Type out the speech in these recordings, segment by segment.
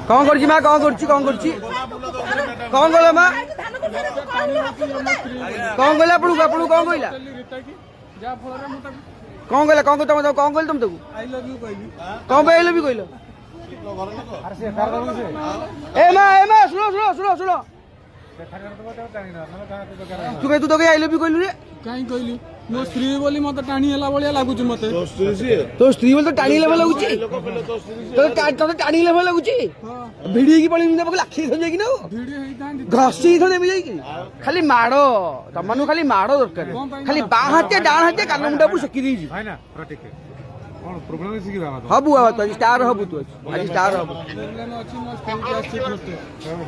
कौन करची माँ कौन करची कौन करची कौन कहला माँ कौन कहला आपन आपन कौन कहला कौन कहला कौन तुम कौन कहल तुम तको आई लव यू कहली कौन पे आई लव यू कहलो ए माँ सुनो सुनो सुनो सुनो तू कह तू तो आई लव यू कहलु रे काई कहली मो स्त्री बोली मते टाणी हला बलिया लागुची मते तो स्त्री बोली तो टाणी लेवल लागुची तो टाणी लेवल लागुची भिड़ी की पड़ी मुंडा पकला आखी थन जाई कि ना भिड़ी हेई थांदी घसी थन देबी जाई कि खाली माड़ो तमनु खाली माड़ो दरकार खाली बा हाथे डाण हाथे कान मुंडा पु सकी दी जी है ना प्रटिक कौन प्रॉब्लम है कि बाबा हबु आ तो स्टार हबु तू आज स्टार हबु प्रॉब्लम अछि मो स्त्री के आछि खोजते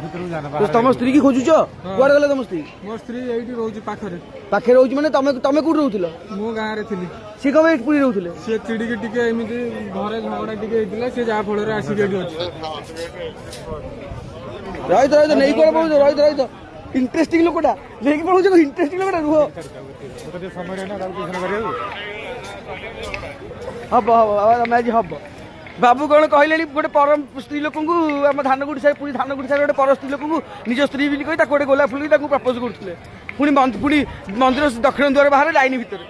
भीतर जाना तो तम स्त्री की खोजुछ कुआड गेले तम स्त्री मो स्त्री एइठी रहउची पाखरे पाखे रहउची माने तमे कुड रहउथिलो मो गां रे थिली सी कम एट पुरी रहउथिले से चिड़ी के टिके एमिति घरे झगड़ा टिके हेतिला से जा फळ रे आसी गेडी अछि रहित नहीं कोड पहुंच रहित इंटरेस्टिंग लोकटा लेकिन पहुंच इंटरेस्टिंग लोकटा रुहो तो समय रहना काल किछन करियो हब मैं हब बाबू कौन कहले गोटे परम स्त्री लोक आम धानगुड़ी साइड पुरी धानगुड़ी साइड गोटे पर स्त्री लोक निज स्त्री भी कही गोटे गोलाप फुल प्रपोज करते पुणी पुणी मंदिर दक्षिण द्वार बाहर लाइन भितर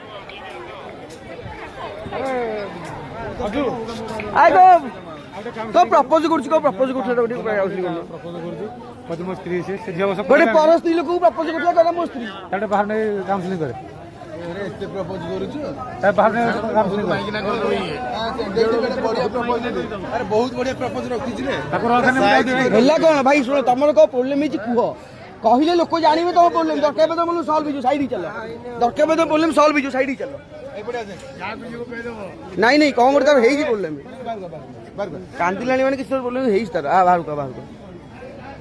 कौ प्रपोज कर प्रपोज कर मो स्त्री से गोटे पर स्त्री लोक प्रपोज कर मो स्त्री बाहर नहीं काउंसलिंग करे प्रपोज करूछु बाहर नहीं काउंसलिंग अरे बहुत बढ़िया प्रपोज रखी रे हेला कौन भाई शुण तुम कौ प्रोब्लेम है कह कहले लोक जानवे तुम प्रोब्लेम दरकार तुम सल्व हो साइड चल दरकार तुम प्रोब्लेम सल्व हो साइड चल नहीं नहीं कौन कर प्रोब्लेम कांदिला मैंने किसी प्रोब्लेम है तार आ बाहर का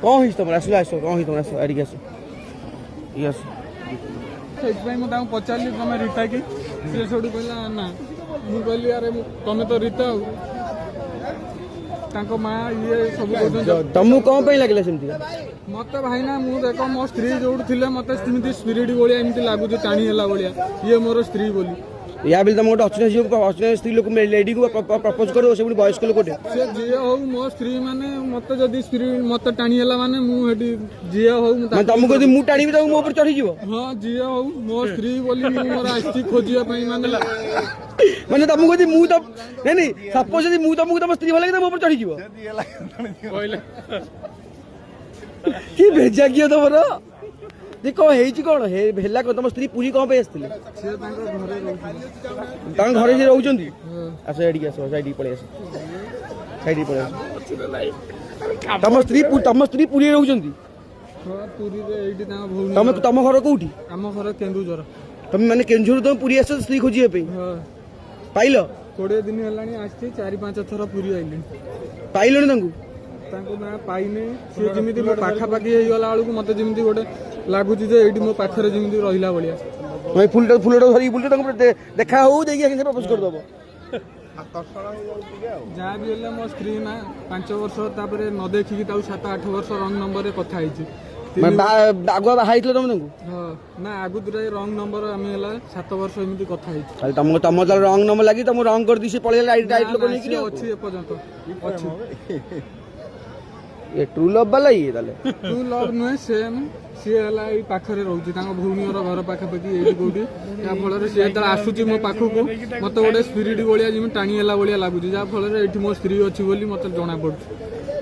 कौन है तुम आस आस कौन है तुम आस आड़िक आस ये आस पचारि तुम रीता कि सी सब कहला ना मुझे कहली अरे तुम तो रीता माँ ये सब तुमको कौन लगे सेमती मत भाई ना मुझे देख मो स्त्री जो थे मत स्पिरिट भाया एमती लगुच टाणी है भाया ये मोर स्त्री बोली या बिल तुम गोटे अच्छे स्त्री लोक लेडी को प्रपोज कर से वयस्क लोक से जी हो मो स्त्री माने मत जदि स्पिरिट मत टाणी है माने मुझे जी हो तुमको यदि मु टाणी तो मो ऊपर चढ़ी जीव हाँ जी हो मो स्त्री बोली मोर आसी खोजिया माने माने तुमको यदि मु तो नहीं सपोज यदि मु तुमको तुम स्त्री भल लगे मो ऊपर चढ़ी जीव कि भेजा किए तुम जे कौन कौन है तुम स्त्री पूरी कौन पे आसते घरे से रोचे आस एडिक आस साइड पड़े आस साइड पड़े तुम स्त्री पूरी रोचे तुम घर कौटी आम घर केन्दुझर तुम मैंने केन्दुझर तुम पूरी आस स्त्री खोजिए पाइल 20 दिन है 4-5 थर पूरी आइले पाइल ना पाइने सी जमी मो पाखापाखि होगला बेलू मत जमी गोटे लगुच मो पाखे जमी रहा भाया फुलटा धरिक बुलते देखा हो प्रपोज करदेव जहाँ भी मो स्त्री ना 5 वर्ष न देखिकी 7-8 वर्ष रंग नंबर कथा आगुआ बाहर तुम ना आगु रंग नंबर आम 7 वर्ष एमती कथा तुम रंग नंबर लगी तुम रंग कर दी पड़े अच्छी एपर्यंत ये ट्रू लव वाला ये ताले ट्रू लव नुहे सेम सी हला ई पाखरे रहउची तांको भौणीर घर पाखापाखि एठी कोठी या फल रे से त आसुची मो पाखु को मते गोटे स्पिरिट बोलिया जिमि टाणी हला बोलिया लागुची जा फल रे एठी मो स्त्री अछि बोली मते जणा पडछ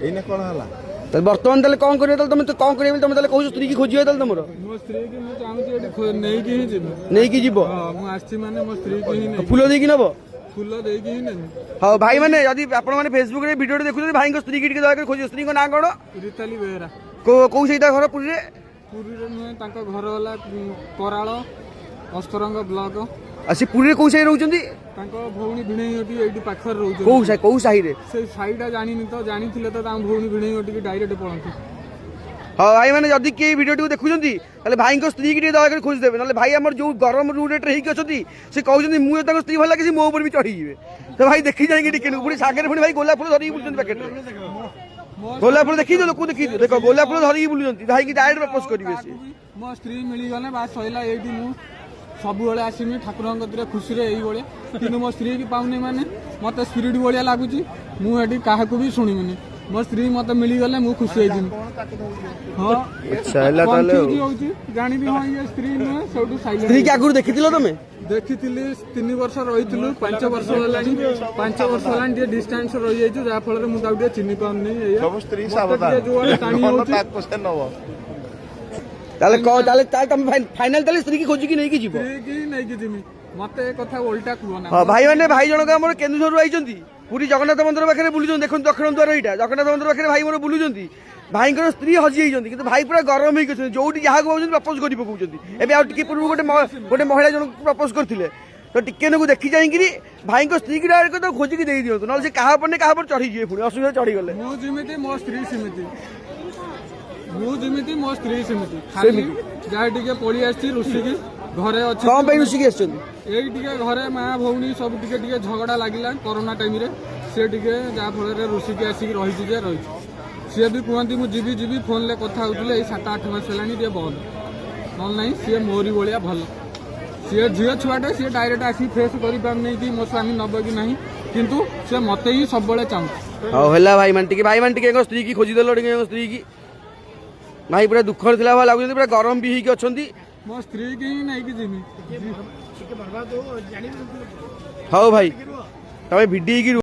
एने कोन हला त वर्तमान ताले कोन करियो ताले तुम कोन करियो तुम ताले कहू स्त्री की खोजियो ताले तुमरो मो स्त्री की मो चाहूची एठी नेई की ही जिमि नेई की जीवो हां मो आछि माने मो स्त्री की ही फूल दे की नबो फूल दे की ही नेमी हां भाई माने यदि आपण माने फेसबुक रे वीडियो देखु भाई को स्त्री की दया कर खोजियो स्त्री को ना कोन रिताली बेहरा को सहीता घर पुरी रे नुहे तांको घर होला कराळ अस्तरंग ब्लॉक आसी पुरी को सही रहउचंदी तांको भौणी भिणेई ओटी एठी पाखर रहउचंदी को साही रे से साईडा जानिनी तो जानिथिले तो तां भौणी भिणेई ओटी की डायरेक्ट पळंती हाँ भाई मैंने जदि किए वीडियो देखुं भाई स्त्री की दया कर खोज देवे ना भाई आम जो गरम रू रेट होती से कहते मुझे स्त्री भल लगे मो ऊपर भी चढ़ी तो भाई देखी जाएंगे टिके पुणी सागर पुणी भाई गोलाप फूल धरिकी बुलूँ पैकेट गोलाप फूल देखी लोक देखी देख गोलाप फूल धरिकी बुलूँ भाई डायरेक्ट प्रपोज करेंगे मो स्त्री मिली गले बात सैला एठी मु ସବୁବେଳେ ଆସିମି ଠାକୁରଙ୍କ କତିରେ ଖୁସିରେ ଏଇଭଳିଆ କିନ୍ତୁ ମୋ ସ୍ତ୍ରୀ କି ପାଉନି ମାନେ ମତେ ସ୍ପିରିଟ୍ ଭଳିଆ ଲାଗୁଛି ମୁଁ ଏଠି କାହାକୁ ବି ଶୁଣିବିନି ମୋ ସ୍ତ୍ରୀ ମତେ ମିଳିଗଲେ ମୁଁ ଖୁସି ହେଇଯିବି ହଁ ଆଚ୍ଛା ହେଲା ତାହେଲେ ଆଉ। confuse ହଉଛି ଜାଣିବି ହଁ ଇଏ ସ୍ତ୍ରୀ ନୁହେଁ ସେଇଠୁ ସ୍ତ୍ରୀ ସାଇଲେଣ୍ଟ କି ଆଗରୁ ଦେଖିଥିଲ ତମେ? ଦେଖିଥିଲି 3 ବର୍ଷ ରହିଥିଲୁ 5 ବର୍ଷ ହେଲାଣି 5 ବର୍ଷ ହେଲାଣି ଟିକେ ଡିଷ୍ଟାନ୍ସ ରହିଯାଇଛୁ ଯାହା ଫଳରେ ମୁଁ ତାକୁ ଟିକେ ଚିହ୍ନି ପାରୁନି ଏଇଆ ସବୁ ସ୍ତ୍ରୀ ମତେ ସାବଧାନ ଟିକେ ଯୋଉଆଡେ ଟାଣି ନହେଲେ ହଉଛି ତାକୁ ସେ ନବ ତାହେଲେ ତାହେଲେ ତମେ ଫାଇନାଲ ତାହେଲେ ସ୍ତ୍ରୀ କି ଖୋଜିକି ନେଇକି ଯିବ। ସ୍ତ୍ରୀ କି ନେଇକି ଯିମି ମତେ ଏ କଥା ଓଲଟା କୁହ ନା ହଁ ଭାଇ ମାନେ ଭାଇ ଜଣକ ଆମର କେନ୍ଦୁଝରରୁ ଆଇଛନ୍ତି ପୁରୀ ଜଗନ୍ନାଥ ମନ୍ଦିର ପାଖରେ ବୁଲୁଛନ୍ତି ଦେଖନ୍ତୁ ଦକ୍ଷିଣ ଦ୍ୱାର ଏଇଟା ଜଗନ୍ନାଥ ମନ୍ଦିର ପାଖରେ ଭାଇ ମୋର ବୁଲୁଛନ୍ତି ଭାଇଙ୍କର ସ୍ତ୍ରୀ ହଜି ଯାଇଛନ୍ତି କିନ୍ତୁ ଭାଇ ପୁରା ଗରମ ହେଇକି ଅଛନ୍ତି ଯୋଉଠି ଯାହାକୁ ଭାବୁଛନ୍ତି ପ୍ରପୋଜ କରି ପକଉଛନ୍ତି ଏବେ ଆଉ ଟିକେ ପୂର୍ବରୁ ଗୋଟେ ମହିଳା ଜଣକୁ ପ୍ରପୋଜ କରିଥିଲେ ତ ଟିକେ ନାକୁ ଦେଖି ଯାଇକିରି ଭାଇଙ୍କ ସ୍ତ୍ରୀ କି ଡାଇରେକ୍ଟ ତାକୁ ଖୋଜିକି ଦେଇ ଦିଅନ୍ତୁ ନହେଲେ ସେ କାହା ଉପରେ କାହା ଉପରେ ଚଢିଯିବେ ପୁଣି ଅସୁବିଧା ଚଢିଗଲେ ମୁଁ ଯେମିତି ମୋ ସ୍ତ୍ରୀ ସେମିତି ମୁଁ ଯେମିତି ମୋ ସ୍ତ୍ରୀ ସେମିତି ଖାଲି ଯାହା ଟିକେ ପଳେଇ ଆସିଛି ରୁଷିକି ଘରେ ଅଛି କଣ ପାଇଁ ରୁଷିକି ଆସିଛନ୍ତି? ଏଇ ଟିକେ ଘରେ ମା ଭଉଣୀ ସବୁ ଟିକେ ଟିକେ ଝଗଡା ଲାଗିଲା କରୋନା ଟାଇମରେ ସେ ଟିକେ ଯାହା ଫଳରେ ରୁଷିକି ଆସିକି ରହିଛି ଯେ ରହିଛି ସିଏ ବି କୁହନ୍ତି ମୁଁ ଯିବି ଯିବି ଫୋନରେ କଥା ହଉଥିଲେ ଏଇ 7-8 ମାସ ହେଲାଣି ଟିକେ ବନ୍ଦ ନହେଲେ ନାହିଁ ସିଏ ମୋରି ଭଳିଆ ଭଲ ସିଏ ଝିଅ ଛୁଆଟେ ସିଏ ଡାଇରେକ୍ଟ ଆସିକି ଫେସ୍ କରିପାରୁନି କି ମୋ ସ୍ୱାମୀ ନବ କି ନାହିଁ କିନ୍ତୁ ସେ ମତେ ହିଁ ସବୁବେଳେ ଚାହୁଁଛି ହଉ ହେଲା ଭାଇ ମାନେ ଟିକେ ସ୍ତ୍ରୀ କି ଖୋଜିଦେଲ ଟିକେ ସ୍ତ୍ରୀ କି ଭାଇ ପୁରା ଦୁଃଖରେ ଥିଲା ଭଳିଆ ଲାଗୁଛନ୍ତି ପୁରା ଗରମ ବି ହେଇକି ଅଛନ୍ତି ମୋ ସ୍ତ୍ରୀ କି ହିଁ ନେଇକି ଯିବି ହଉ ଭାଇ ତମେ ଭିଡି ହେଇକି